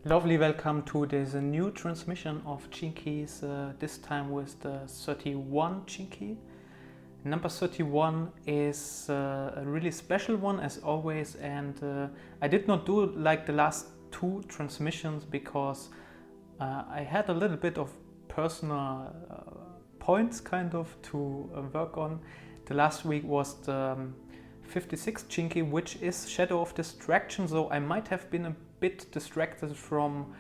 Lovely welcome to this new transmission of Gene Keys, this time with the 31 Gene Key. Number 31 is a really special one as always, and I did not do like the last two transmissions because I had a little bit of personal points kind of to work on. The last week was the 56 Gene Key, which is Shadow of Distraction, so I might have been a bit distracted from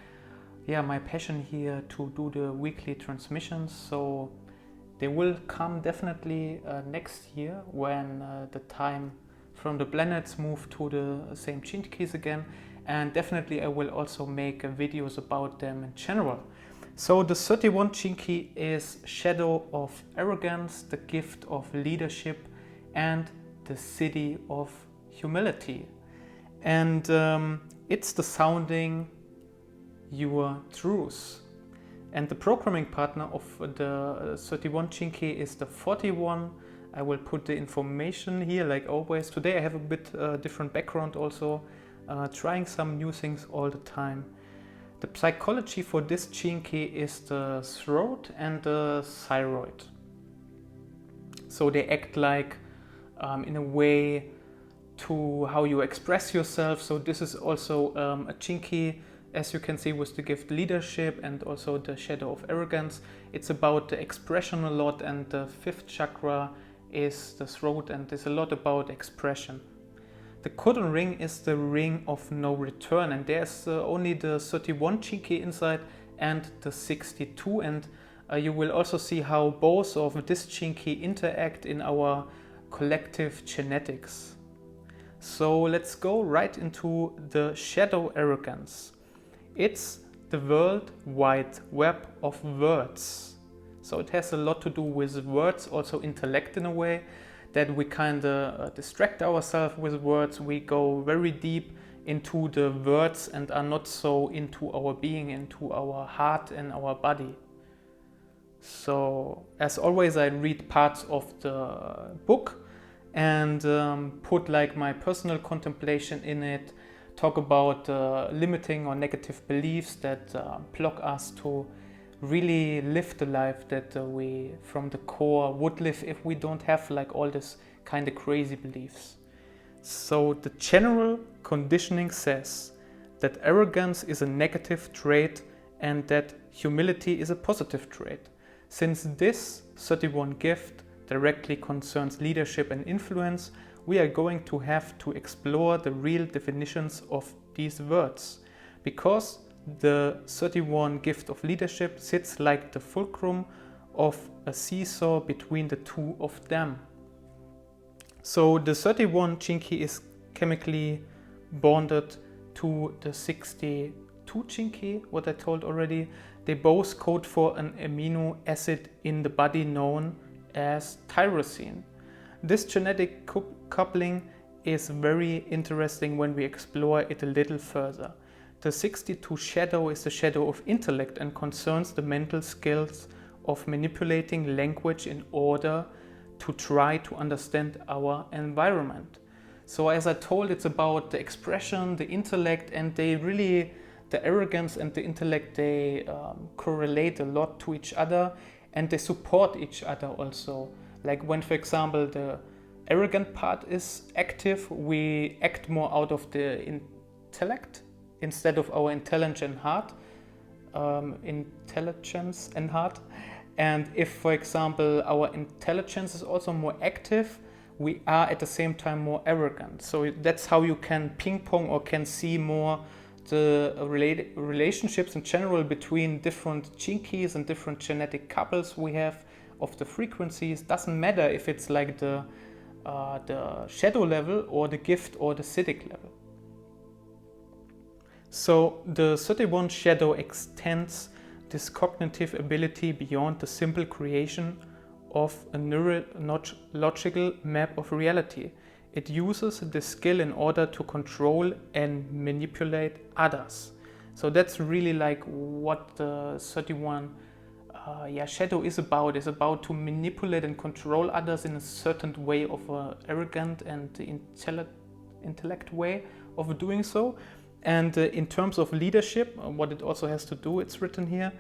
my passion here to do the weekly transmissions, so they will come definitely next year when the time from the planets move to the same Gene Keys again, and definitely I will also make videos about them in general. So the 31 Gene Key is Shadow of Arrogance, the Gift of Leadership, and the Siddhi of Humility. And it's the sounding your truth. And the programming partner of the 31 Gene Key is the 41. I will put the information here like always. Today I have a bit different background also, trying some new things all the time. The psychology for this Gene Key is the throat and the thyroid. So they act like in a way to how you express yourself. So this is also a Gene Key, as you can see, with the gift leadership and also the shadow of arrogance. It's about the expression a lot, and the fifth chakra is the throat, and it's a lot about expression. The codon ring is the ring of no return, and there's only the 31 Gene Key inside and the 62, and you will also see how both of this Gene Key interact in our collective genetics. So let's go right into the shadow arrogance. It's the World Wide Web of words. So it has a lot to do with words, also intellect in a way, that we kind of distract ourselves with words. We go very deep into the words and are not so into our being, into our heart and our body. So as always, I read parts of the book and put like my personal contemplation in it, talk about limiting or negative beliefs that block us to really live the life that we from the core would live if we don't have like all this kind of crazy beliefs. So the general conditioning says that arrogance is a negative trait and that humility is a positive trait. Since this 31 gift directly concerns leadership and influence, we are going to have to explore the real definitions of these words, because the 31 gift of leadership sits like the fulcrum of a seesaw between the two of them. So the 31 Gene Key is chemically bonded to the 62 Gene Key, what I told already. They both code for an amino acid in the body known as tyrosine. This genetic coupling is very interesting when we explore it a little further. The 62 shadow is the shadow of intellect and concerns the mental skills of manipulating language in order to try to understand our environment. So as I told, it's about the expression, the intellect, and the arrogance and the intellect, they correlate a lot to each other, and they support each other also. Like when, for example, the arrogant part is active, we act more out of the intellect instead of our intelligence and heart. And if, for example, our intelligence is also more active, we are at the same time more arrogant. So that's how you can ping pong or can see more the relationships in general between different Gene Keys and different genetic couples we have of the frequencies. Doesn't matter if it's like the shadow level or the gift or the Siddhic level. So the 31 shadow extends this cognitive ability beyond the simple creation of a neurological map of reality. It uses the skill in order to control and manipulate others. So that's really like what the 31 shadow is about. It's about to manipulate and control others in a certain way of arrogant and intellect way of doing so. And in terms of leadership, what it also has to do, it's written here,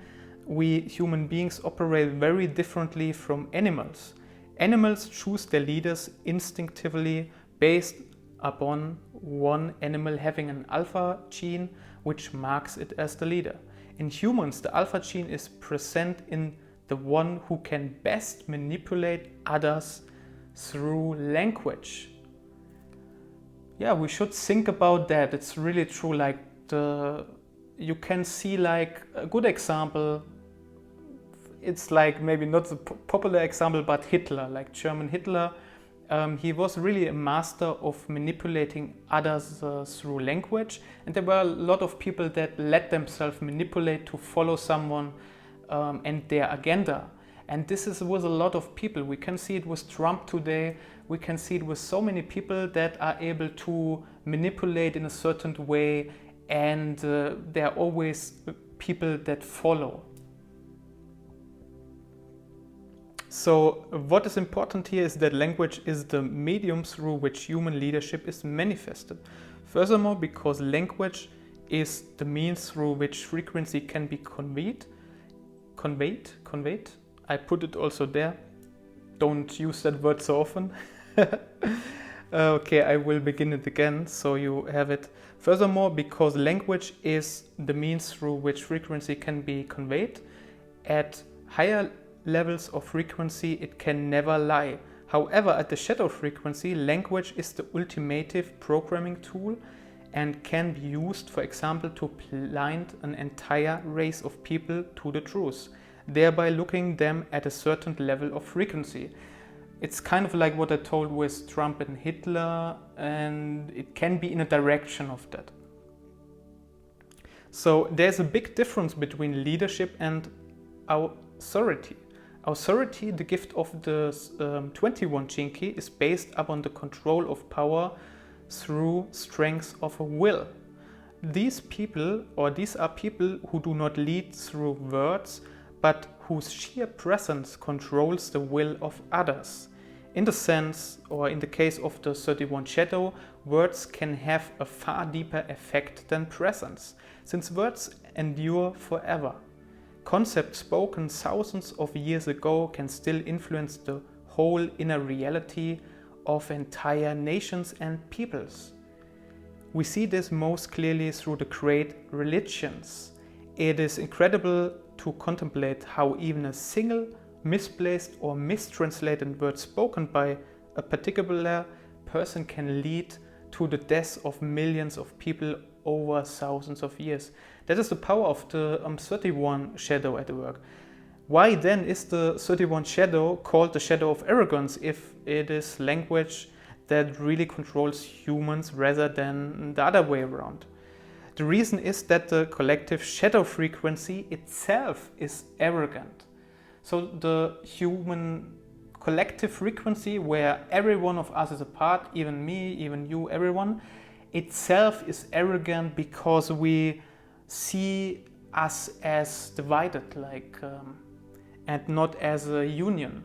we human beings operate very differently from animals. Animals choose their leaders instinctively based upon one animal having an alpha gene which marks it as the leader. In humans, the alpha gene is present in the one who can best manipulate others through language. Yeah, we should think about that. It's really true. Like you can see like a good example. It's like maybe not the popular example, but Hitler, like German Hitler. He was really a master of manipulating others through language, and there were a lot of people that let themselves manipulate to follow someone and their agenda. And this is with a lot of people. We can see it with Trump today. We can see it with so many people that are able to manipulate in a certain way, and there are always people that follow. So what is important here is that language is the medium through which human leadership is manifested. Furthermore, because language is the means through which frequency can be conveyed. I put it also there. Don't use that word so often. Okay, I will begin it again so you have it. Furthermore, because language is the means through which frequency can be conveyed, at higher levels of frequency it can never lie. However, at the shadow frequency, language is the ultimative programming tool and can be used, for example, to blind an entire race of people to the truth, thereby looking them at a certain level of frequency. It's kind of like what I told with Trump and Hitler, and it can be in a direction of that. So there's a big difference between leadership and authority. Authority, the gift of the 21 Chinki, is based upon the control of power through strength of a will. These are people who do not lead through words, but whose sheer presence controls the will of others. In the sense, or in the case of the 31 Shadow, words can have a far deeper effect than presence, since words endure forever. Concepts spoken thousands of years ago can still influence the whole inner reality of entire nations and peoples. We see this most clearly through the great religions. It is incredible to contemplate how even a single misplaced or mistranslated word spoken by a particular person can lead to the death of millions of people over thousands of years. That is the power of the 31 Shadow at work. Why then is the 31 Shadow called the Shadow of Arrogance if it is language that really controls humans rather than the other way around? The reason is that the collective shadow frequency itself is arrogant. So the human collective frequency, where every one of us is a part, even me, even you, everyone, itself is arrogant because we see us as divided, and not as a union.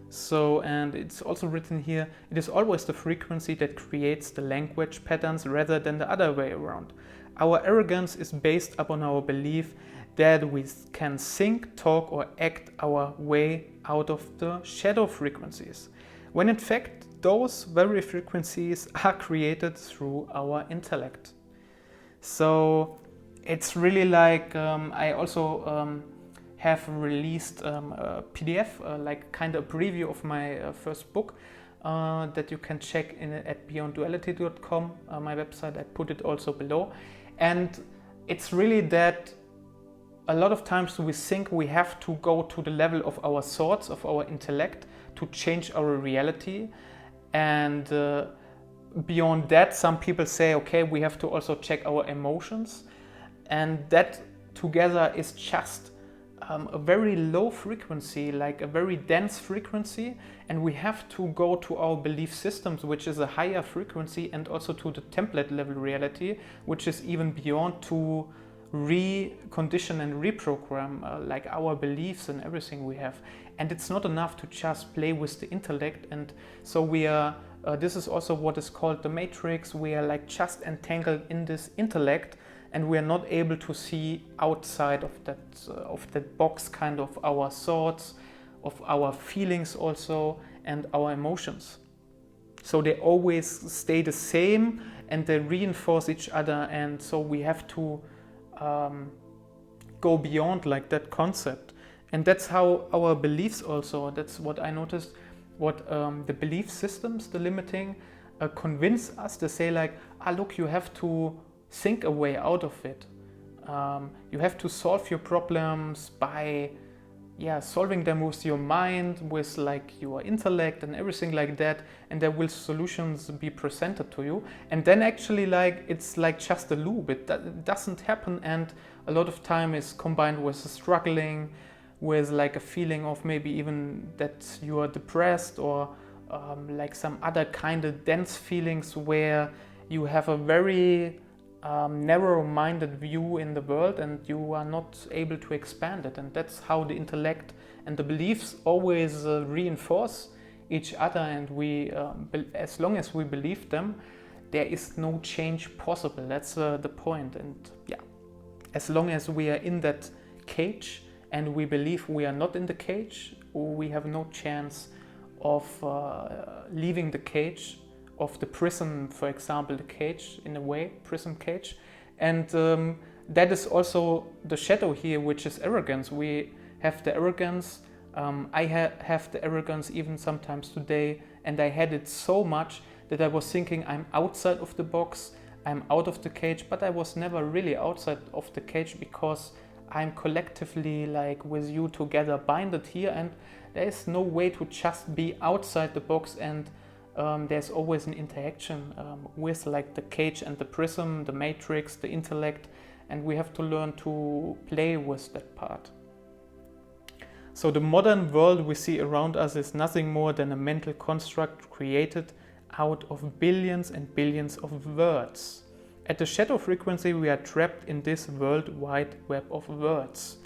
So, and it's also written here, it is always the frequency that creates the language patterns rather than the other way around. Our arrogance is based upon our belief that we can think, talk, or act our way out of the shadow frequencies, when in fact those very frequencies are created through our intellect. So it's really like, I also have released a PDF, like kind of a preview of my first book that you can check in at Beyonduality.com, my website. I put it also below. And it's really that a lot of times we think we have to go to the level of our thoughts, of our intellect, to change our reality. And beyond that, some people say, okay, we have to also check our emotions. And that together is just a very low frequency, like a very dense frequency, and we have to go to our belief systems, which is a higher frequency, and also to the template level reality, which is even beyond, to recondition and reprogram like our beliefs and everything we have. And it's not enough to just play with the intellect, and so we are This is also what is called the matrix. We are like just entangled in this intellect, and we are not able to see outside of that box, kind of our thoughts, of our feelings also, and our emotions. So they always stay the same and they reinforce each other, and so we have to go beyond like that concept. And that's how our beliefs also, that's what I noticed, what the belief systems, the limiting, convince us to say like, look, you have to think a way out of it. You have to solve your problems by solving them with your mind, with like your intellect and everything like that, and there will solutions be presented to you. And then actually like it's like just a loop. It doesn't happen, and a lot of time is combined with struggling, with like a feeling of maybe even that you are depressed, or like some other kind of dense feelings where you have a very narrow-minded view in the world and you are not able to expand it. And that's how the intellect and the beliefs always reinforce each other, and we, as long as we believe them, there is no change possible. That's the point. And as long as we are in that cage and we believe we are not in the cage, we have no chance of leaving the cage, of the prison, for example, the cage, in a way, prison cage. And that is also the shadow here, which is arrogance. We have the arrogance. I have the arrogance even sometimes today, and I had it so much that I was thinking I'm outside of the box, I'm out of the cage, but I was never really outside of the cage, because I'm collectively like with you together binded here, and there is no way to just be outside the box, and there's always an interaction with like the cage and the prism, the matrix, the intellect, and we have to learn to play with that part. So the modern world we see around us is nothing more than a mental construct created out of billions and billions of words. At the shadow frequency, we are trapped in this worldwide web of words.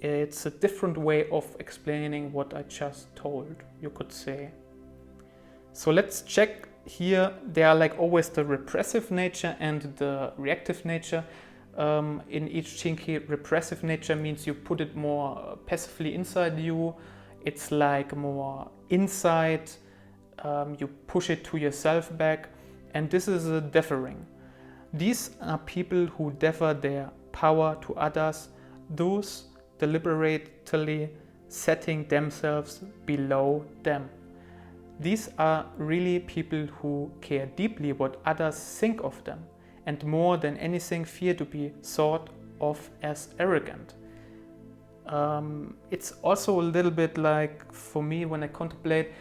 It's a different way of explaining what I just told, you could say. So let's check here. There are like always the repressive nature and the reactive nature. In each chinky, repressive nature means you put it more passively inside you. It's like more inside. You push it to yourself back. And this is a deferring. These are people who defer their power to others, those deliberately setting themselves below them. These are really people who care deeply what others think of them, and more than anything fear to be thought of as arrogant. It's also a little bit like, for me, when I contemplate,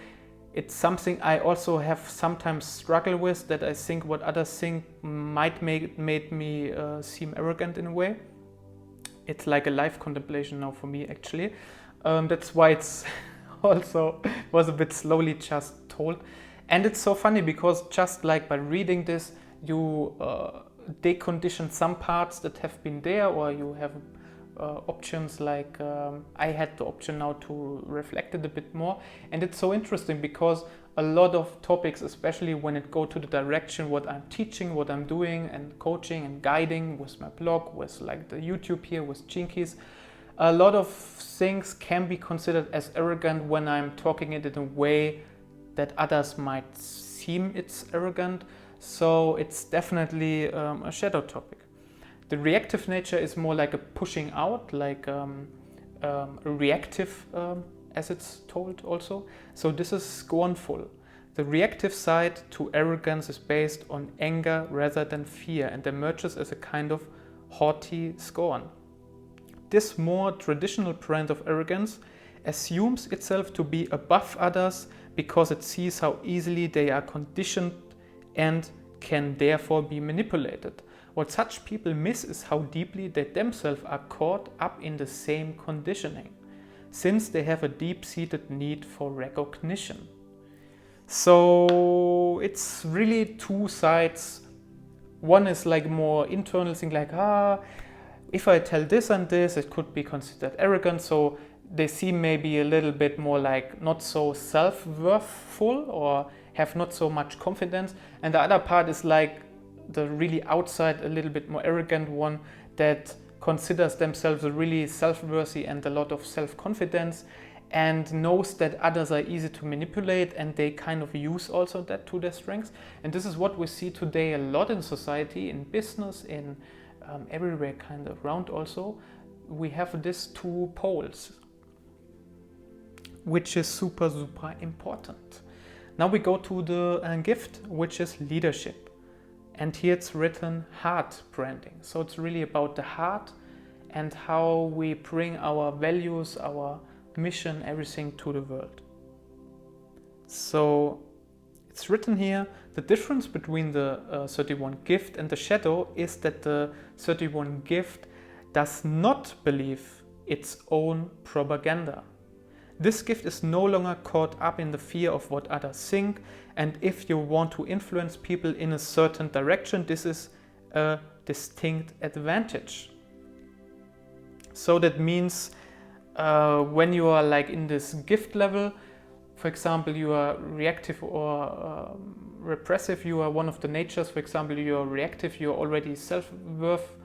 it's something I also have sometimes struggle with, that I think what others think might make me seem arrogant in a way. It's like a life contemplation now for me, actually. That's why it's also was a bit slowly just told. And it's so funny because just like by reading this, you decondition some parts that have been there, or you have options like I had the option now to reflect it a bit more. And it's so interesting because a lot of topics, especially when it go to the direction what I'm teaching, what I'm doing and coaching and guiding with my blog, with like the YouTube here with Jinkies, a lot of things can be considered as arrogant when I'm talking it in a way that others might seem it's arrogant. So it's definitely a shadow topic. The reactive nature is more like a pushing out, like a reactive, as it's told also. So this is scornful. The reactive side to arrogance is based on anger rather than fear, and emerges as a kind of haughty scorn. This more traditional brand of arrogance assumes itself to be above others because it sees how easily they are conditioned and can therefore be manipulated. What such people miss is how deeply they themselves are caught up in the same conditioning, since they have a deep-seated need for recognition. So it's really two sides. One is like more internal thing, like, if I tell this and this, it could be considered arrogant. So they seem maybe a little bit more like not so self-worthful, or have not so much confidence, and the other part is like the really outside, a little bit more arrogant one that considers themselves really self-worthy and a lot of self-confidence, and knows that others are easy to manipulate, and they kind of use also that to their strengths. And this is what we see today a lot in society, in business, in everywhere kind of around also. We have these two poles, which is super, super important. Now we go to the gift, which is leadership. And here it's written heart branding. So it's really about the heart and how we bring our values, our mission, everything to the world. So it's written here, the difference between the 31 gift and the shadow is that the 31 gift does not believe its own propaganda. This gift is no longer caught up in the fear of what others think, and if you want to influence people in a certain direction, this is a distinct advantage. So that means when you are like in this gift level, for example, you are reactive or repressive, you are one of the natures, for example, you are reactive, you are already self-worth,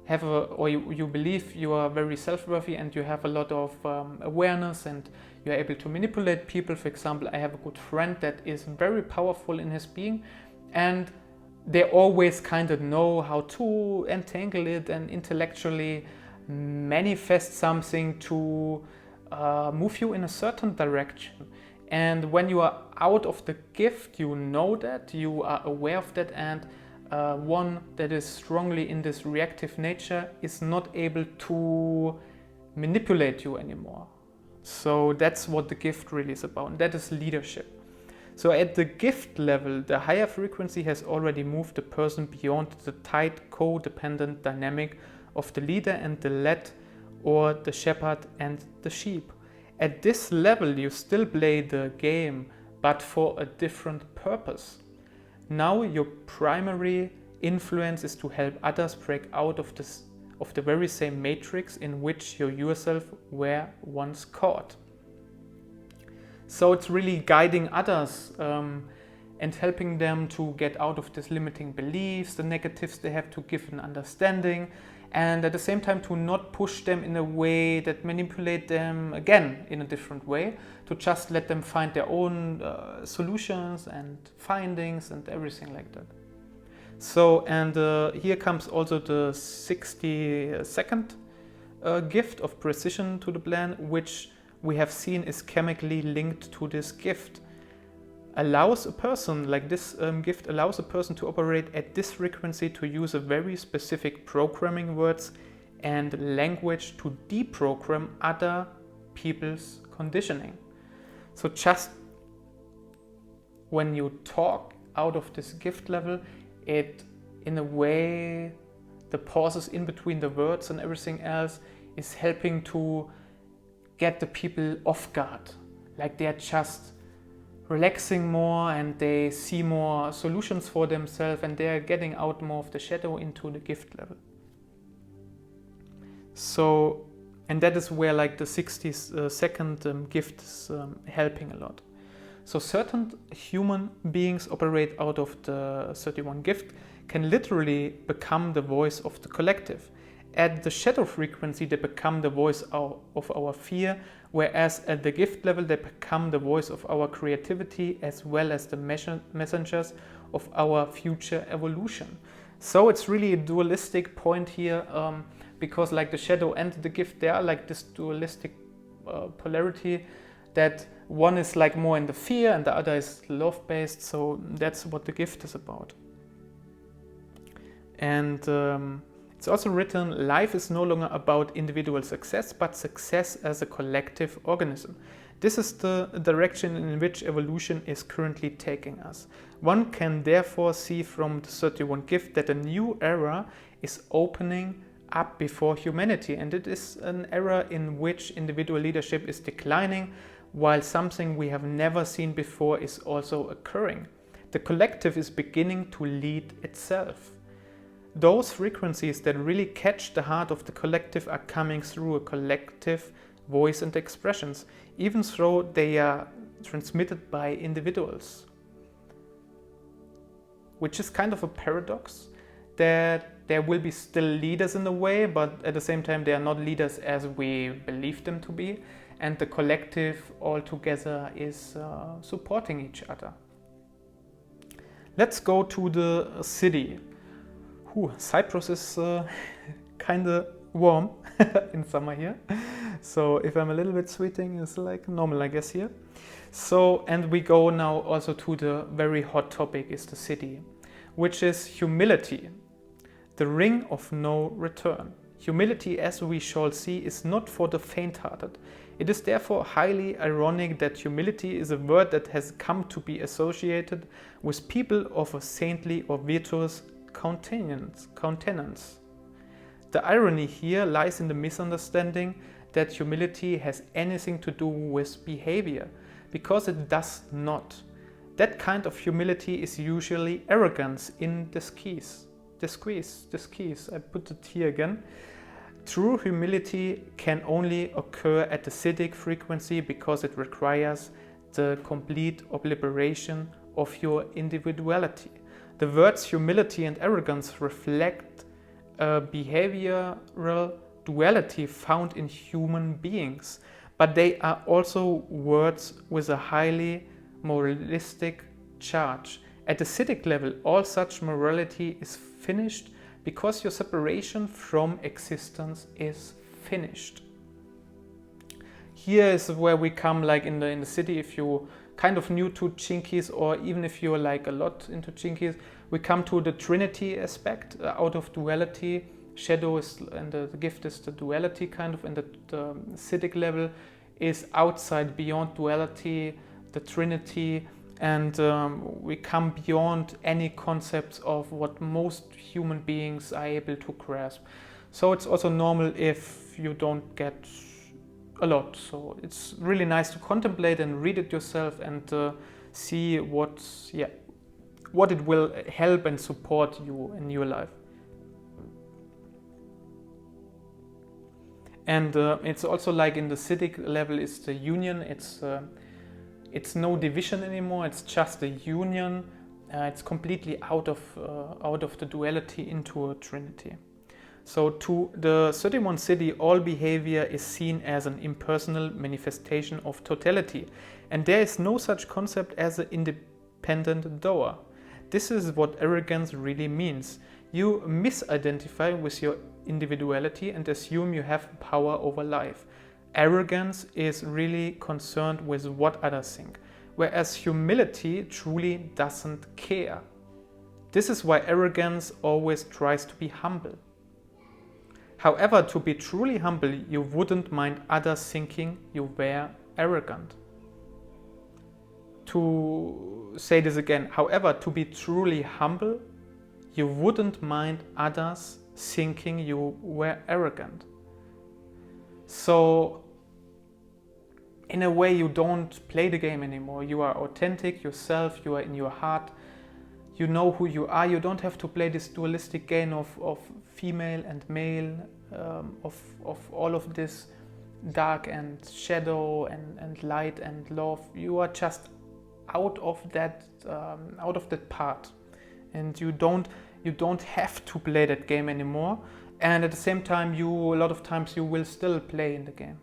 you believe you are very self-worthy and you have a lot of awareness and you are able to manipulate people. For example, I have a good friend that is very powerful in his being, and they always kind of know how to entangle it and intellectually manifest something to move you in a certain direction. And when you are out of the gift, you know that, you are aware of that, and one that is strongly in this reactive nature is not able to manipulate you anymore. So that's what the gift really is about, and that is leadership. So at the gift level, the higher frequency has already moved the person beyond the tight codependent dynamic of the leader and the led, or the shepherd and the sheep. At this level, you still play the game, but for a different purpose. Now your primary influence is to help others break out of the very same matrix in which you yourself were once caught. So it's really guiding others and helping them to get out of these limiting beliefs, the negatives they have, to give an understanding, and at the same time to not push them in a way that manipulate them again in a different way, to just let them find their own solutions and findings and everything like that. So, and here comes also the 62nd gift of precision to the plan, which we have seen is chemically linked to this gift. Allows a person, like this gift allows a person to operate at this frequency, to use a very specific programming words and language to deprogram other people's conditioning. So just when you talk out of this gift level, it, in a way, the pauses in between the words and everything else is helping to get the people off guard. Like they're just relaxing more and they see more solutions for themselves, and they're getting out more of the shadow into the gift level. So, and that is where like the 62nd gift is helping a lot. So certain human beings operate out of the 31 gift, can literally become the voice of the collective. At the shadow frequency, they become the voice of our fear, whereas at the gift level, they become the voice of our creativity as well as the messengers of our future evolution. So it's really a dualistic point here, because like the shadow and the gift, they are like this dualistic polarity, that one is like more in the fear and the other is love-based. So that's what the gift is about. And it's also written, life is no longer about individual success, but success as a collective organism. This is the direction in which evolution is currently taking us. One can therefore see from the 31 gift that a new era is opening up before humanity, and it is an era in which individual leadership is declining, while something we have never seen before is also occurring. The collective is beginning to lead itself. Those frequencies that really catch the heart of the collective are coming through a collective voice and expressions, even though they are transmitted by individuals. which is kind of a paradox, that there will be still leaders in a way, but at the same time they are not leaders as we believe them to be, and the collective altogether is supporting each other. Let's go to the Siddhi. Cyprus is kind of warm in summer here, so if I'm a little bit sweating, it's like normal, I guess, here. So, and we go now also to the very hot topic, is the Siddhi, which is humility, the ring of no return. Humility, as we shall see, is not for the faint-hearted. It is therefore highly ironic that humility is a word that has come to be associated with people of a saintly or virtuous countenance. The irony here lies in the misunderstanding that humility has anything to do with behavior, because it does not. That kind of humility is usually arrogance in disguise. I put it here again. True humility can only occur at the Siddhic frequency because it requires the complete obliteration of your individuality. The words humility and arrogance reflect a behavioral duality found in human beings, but they are also words with a highly moralistic charge. At the Siddhic level, all such morality is finished because your separation from existence is finished. Here is where we come, like in the Siddhi, if you kind of new to Chinkies, or even if you're like a lot into Chinkies, we come to the Trinity aspect, out of duality. Shadow is, and the gift is the duality kind of, and the Siddhic level is outside, beyond duality, the Trinity, and we come beyond any concepts of what most human beings are able to grasp. So it's also normal if you don't get a lot. So it's really nice to contemplate and read it yourself and see what it will help and support you in your life. And it's also like in the Siddhic level is the union. It's no division anymore. It's just a union. It's completely out of the duality into a trinity. So to the 31 Siddhi, all behavior is seen as an impersonal manifestation of totality, and there is no such concept as an independent doer. This is what arrogance really means. You misidentify with your individuality and assume you have power over life. Arrogance is really concerned with what others think, whereas humility truly doesn't care. This is why arrogance always tries to be humble. However, to be truly humble, you wouldn't mind others thinking you were arrogant. To say this again, however, to be truly humble, you wouldn't mind others thinking you were arrogant. So, in a way, you don't play the game anymore. You are authentic yourself, you are in your heart, you know who you are. You don't have to play this dualistic game of female and male, of all of this dark and shadow and light and love. You are just out of that part, and you don't have to play that game anymore. And at the same time, a lot of times you will still play in the game.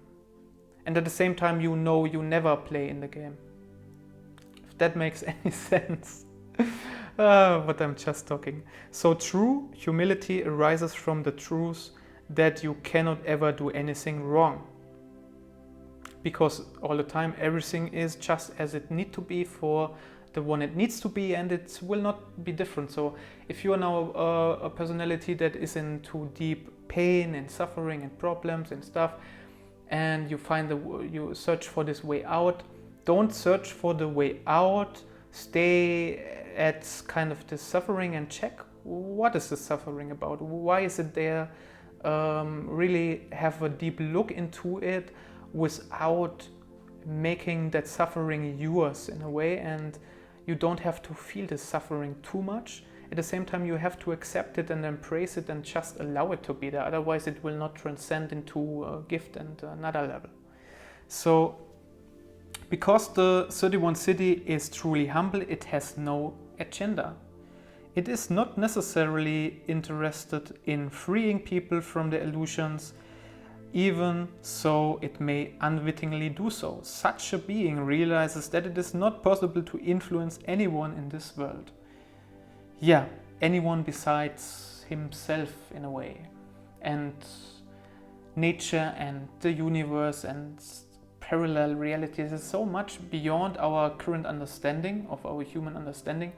And at the same time, you know you never play in the game. If that makes any sense. But I'm just talking. So true humility arises from the truth that you cannot ever do anything wrong. Because all the time, everything is just as it needs to be for the one it needs to be, and it will not be different. So if you are now a personality that is into deep pain and suffering and problems and stuff, and you search for this way out, don't search for the way out. Stay at kind of the suffering and check what is the suffering about, why is it there. Really have a deep look into it without making that suffering yours in a way, and you don't have to feel the suffering too much. At the same time, you have to accept it and embrace it and just allow it to be there. Otherwise, it will not transcend into a gift and another level. So, because the 31 Siddhi is truly humble, it has no agenda. It is not necessarily interested in freeing people from their illusions, even so it may unwittingly do so. Such a being realizes that it is not possible to influence anyone in this world. Yeah, anyone besides himself in a way. And nature and the universe and parallel realities is so much beyond our current understanding of our human understanding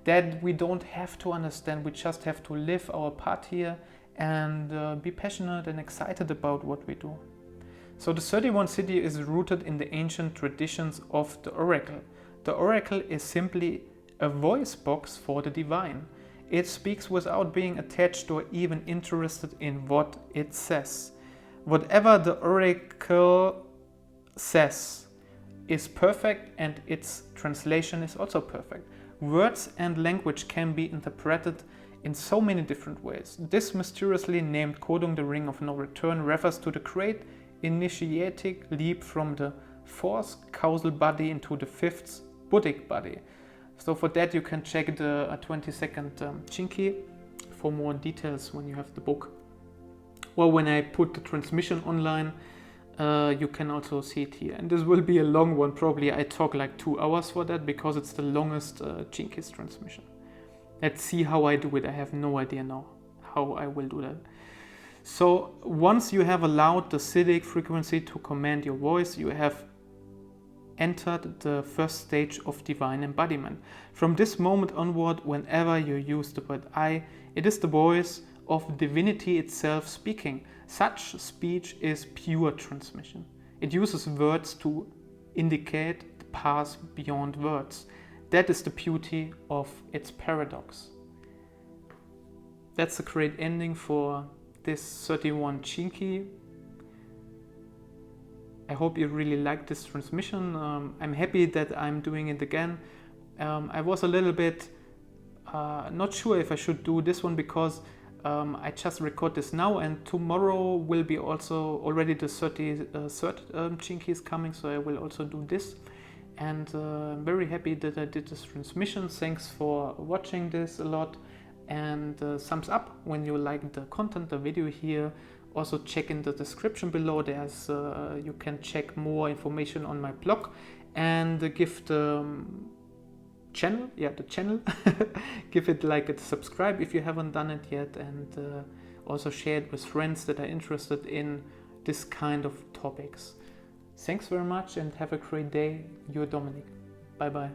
that we don't have to understand. We just have to live our part here and be passionate and excited about what we do. So the 31 Siddhi is rooted in the ancient traditions of the oracle. The oracle is simply a voice box for the divine. It speaks without being attached or even interested in what it says. Whatever the oracle says is perfect, and its translation is also perfect. Words and language can be interpreted in so many different ways. This mysteriously named Kodung, the Ring of No Return, refers to the great initiatic leap from the fourth causal body into the fifth Buddhic body. So for that you can check the 20-second Chinky for more details when you have the book. Well, when I put the transmission online, you can also see it here. And this will be a long one, probably I talk like 2 hours for that, because it's the longest Chinky's transmission. Let's see how I do it. I have no idea now how I will do that. So once you have allowed the Siddhic frequency to command your voice, you have entered the first stage of divine embodiment. From this moment onward, whenever you use the word I, it is the voice of divinity itself speaking. Such speech is pure transmission. It uses words to indicate the path beyond words. That is the beauty of its paradox. That's a great ending for this 31 Chinky. I hope you really liked this transmission. I'm happy that I'm doing it again. I was a little bit not sure if I should do this one, because I just record this now, and tomorrow will be also already the 33rd Chinky is coming, so I will also do this. And I'm very happy that I did this transmission. Thanks for watching this a lot, and thumbs up when you like the content, the video here. Also check in the description below, there's you can check more information on my blog, and give the channel, give it like a subscribe if you haven't done it yet, and also share it with friends that are interested in this kind of topics. Thanks very much and have a great day. Your Dominic. Bye bye.